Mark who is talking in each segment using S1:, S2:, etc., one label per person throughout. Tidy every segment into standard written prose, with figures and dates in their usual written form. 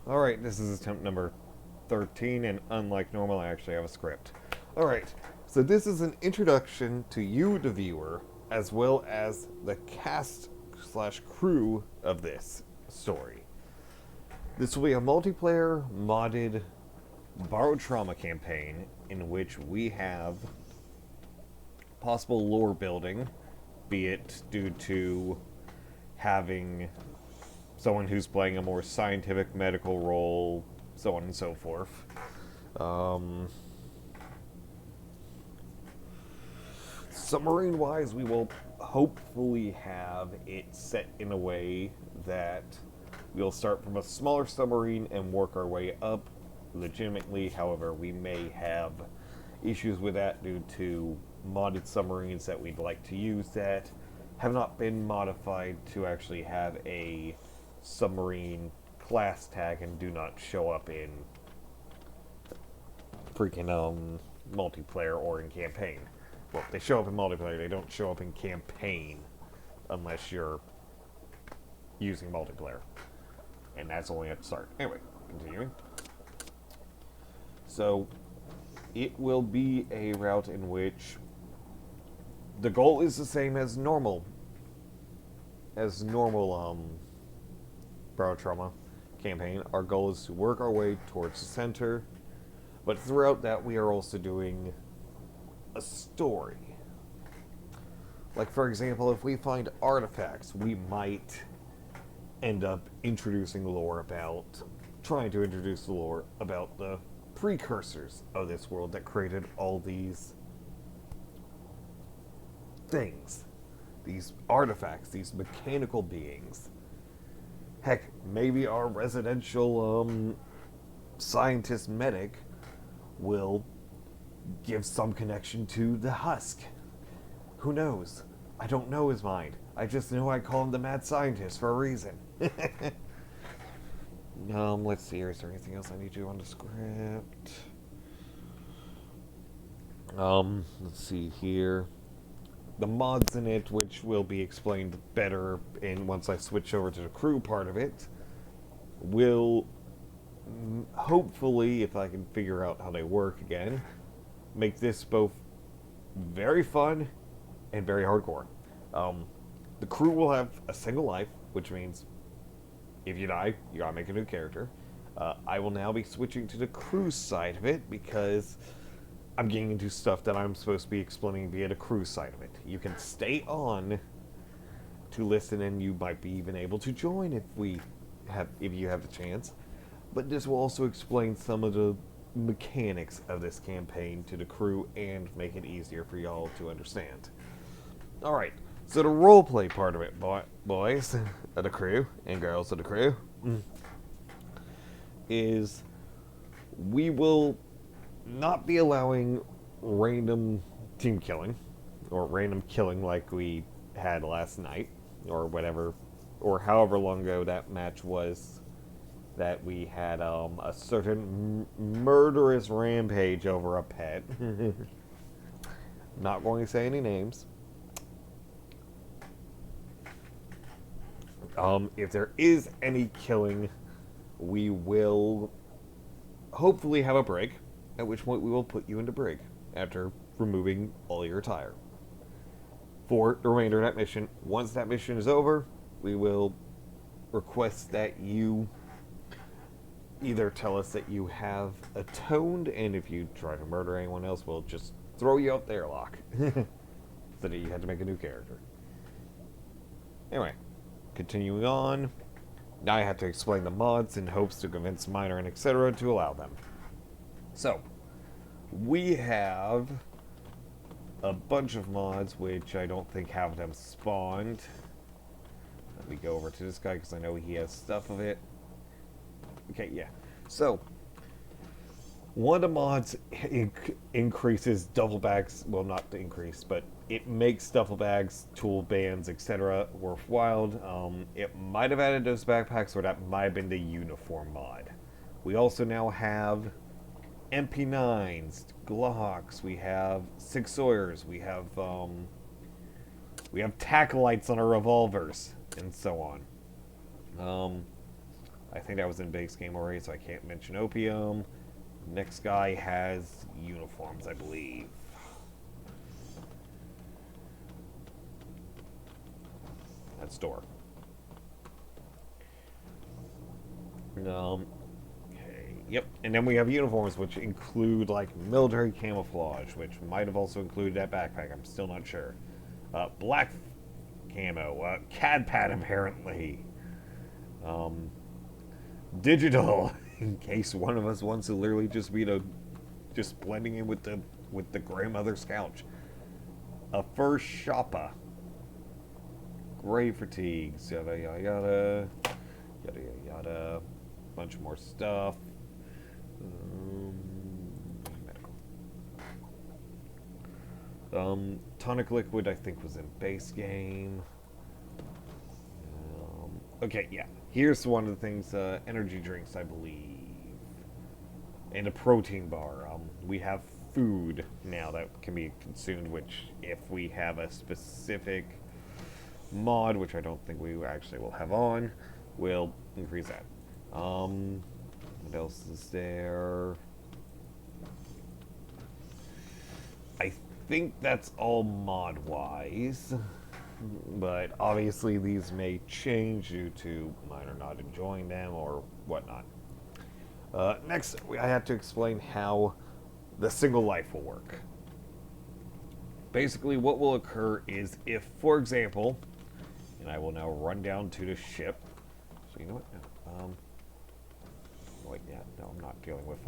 S1: Alright, this is attempt number 13, and unlike normal, I actually have a script. Alright, so this is an introduction to you, the viewer, as well as the cast slash crew of this story. This will be a multiplayer, modded Barotrauma campaign in which we have possible lore building, be it due to having someone who's playing a more scientific medical role, so on and so forth. Submarine wise, we will hopefully have it set in a way that we'll start from a smaller submarine and work our way up legitimately. However, we may have issues with that due to modded submarines that we'd like to use that have not been modified to actually have a submarine class tag and do not show up in freaking multiplayer or in campaign. Well, they show up in multiplayer, they don't show up in campaign unless you're using multiplayer. And that's only at the start. Anyway, continuing. So, it will be a route in which the goal is the same as normal. Barotrauma campaign. Our goal is to work our way towards the center, but throughout that we are also doing a story. Like, for example, if we find artifacts, we might end up introducing lore about, trying to introduce the lore about the precursors of this world that created all these things, these artifacts, these mechanical beings. Heck, maybe our residential scientist medic will give some connection to the husk. Who knows? I don't know his mind. I just know I call him the mad scientist for a reason. Let's see here. Is there anything else I need to do on the script? Let's see here. The mods in it, which will be explained better in once I switch over to the crew part of it, will hopefully, if I can figure out how they work again, make this both very fun and very hardcore. The crew will have a single life, which means if you die, you gotta make a new character. I will now be switching to the crew side of it because I'm getting into stuff that I'm supposed to be explaining via the crew side of it. You can stay on to listen, and you might be even able to join if you have the chance. But this will also explain some of the mechanics of this campaign to the crew and make it easier for y'all to understand. Alright, so the roleplay part of it, boys of the crew and girls of the crew, is we will not be allowing random team killing, or random killing like we had last night, or whatever, or however long ago that match was that we had a certain murderous rampage over a pet. Not going to say any names. If there is any killing, we will hopefully have a break, at which point we will put you into break after removing all your attire. For the remainder of that mission, once that mission is over, we will request that you either tell us that you have atoned, and if you try to murder anyone else, we'll just throw you out there, lock. So that you had to make a new character. Anyway, continuing on. Now I have to explain the mods in hopes to convince Miner and etc. to allow them. So, we have a bunch of mods which I don't think have them spawned. Let me go over to this guy because I know he has stuff of it. Okay, yeah. So, one of the mods increases duffel bags, well, not to increase, but it makes duffel bags, tool bands, etc. worthwhile. It might have added those backpacks, or that might have been the uniform mod. We also now have MP9s, Glocks, we have Sig Sawyers, we have tackle lights on our revolvers, and so on. I think that was in base game already, so I can't mention opium. Next guy has uniforms, I believe. That's door. Okay, yep. And then we have uniforms, which include, like, military camouflage, which might have also included that backpack. I'm still not sure. Black camo. CAD pad, apparently. Digital, in case one of us wants to literally just be just blending in with the grandmother's couch. A fur shopper. Gray fatigues. Yada yada yada. Yada yada yada. Bunch more stuff. Medical. Tonic liquid, I think, was in base game. Okay, yeah. Here's one of the things, energy drinks, I believe. And a protein bar. We have food now that can be consumed, which if we have a specific mod, which I don't think we actually will have on, will increase that. What else is there? I think that's all mod-wise. But obviously these may change due to mine or not enjoying them or whatnot. Next, I have to explain how the single life will work. Basically, what will occur is if, for example, and I will now run down to the ship. So you know what? Wait, yeah, no, I'm not dealing with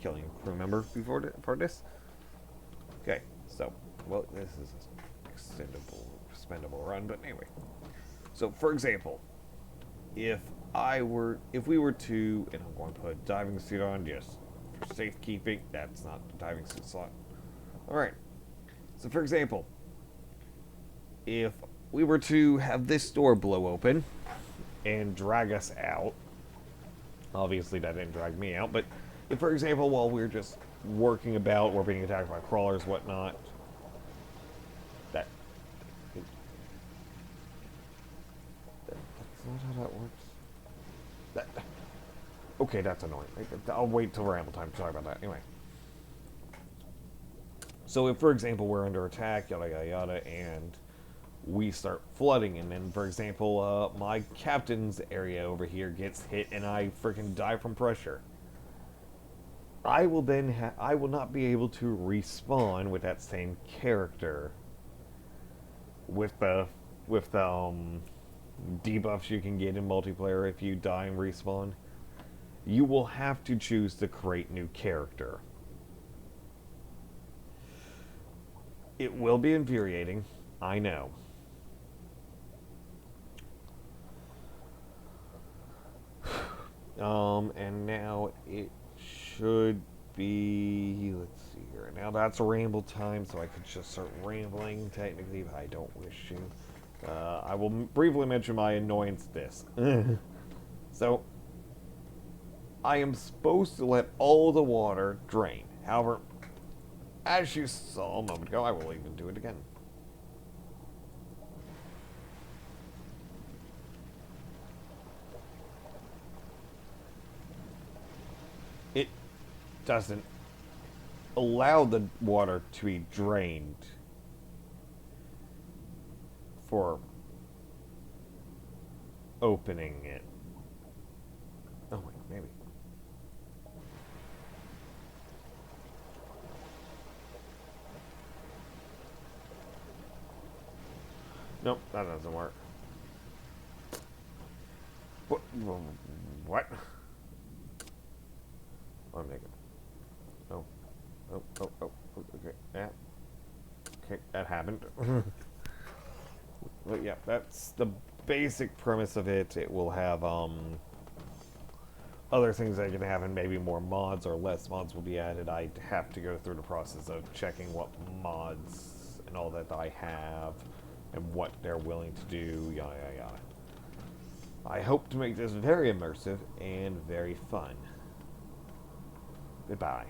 S1: killing a crew member for this. Okay, so, well, this is an expendable run, but anyway. So, for example, if we were to, and I'm going to put a diving suit on just for safekeeping, that's not the diving suit slot. Alright, so for example, if we were to have this door blow open and drag us out, obviously that didn't drag me out, but if, for example, while we're just working about, we're being attacked by crawlers, whatnot, that's not how that works. Okay, that's annoying. I'll wait till ramble time. Sorry about that. Anyway. So if, for example, we're under attack, yada yada yada, and we start flooding, and then, for example, my captain's area over here gets hit, and I freaking die from pressure. I will then I will not be able to respawn with that same character. With the debuffs you can get in multiplayer if you die and respawn. You will have to choose to create new character. It will be infuriating, I know. And now it should be, let's see here. Now that's a ramble time, so I could just start rambling, technically, if I don't wish to. I will briefly mention my annoyance this. So, I am supposed to let all the water drain. However, as you saw a moment ago, I will even do it again. It doesn't allow the water to be drained for opening it. Oh wait, maybe. Nope, that doesn't work. What? Oh, I'm naked. Oh. Oh, okay. Yeah. Okay, that happened. But yeah, that's the basic premise of it. It will have, other things that can happen, maybe more mods or less mods will be added. I have to go through the process of checking what mods and all that I have and what they're willing to do, yada yada yada. I hope to make this very immersive and very fun. Goodbye.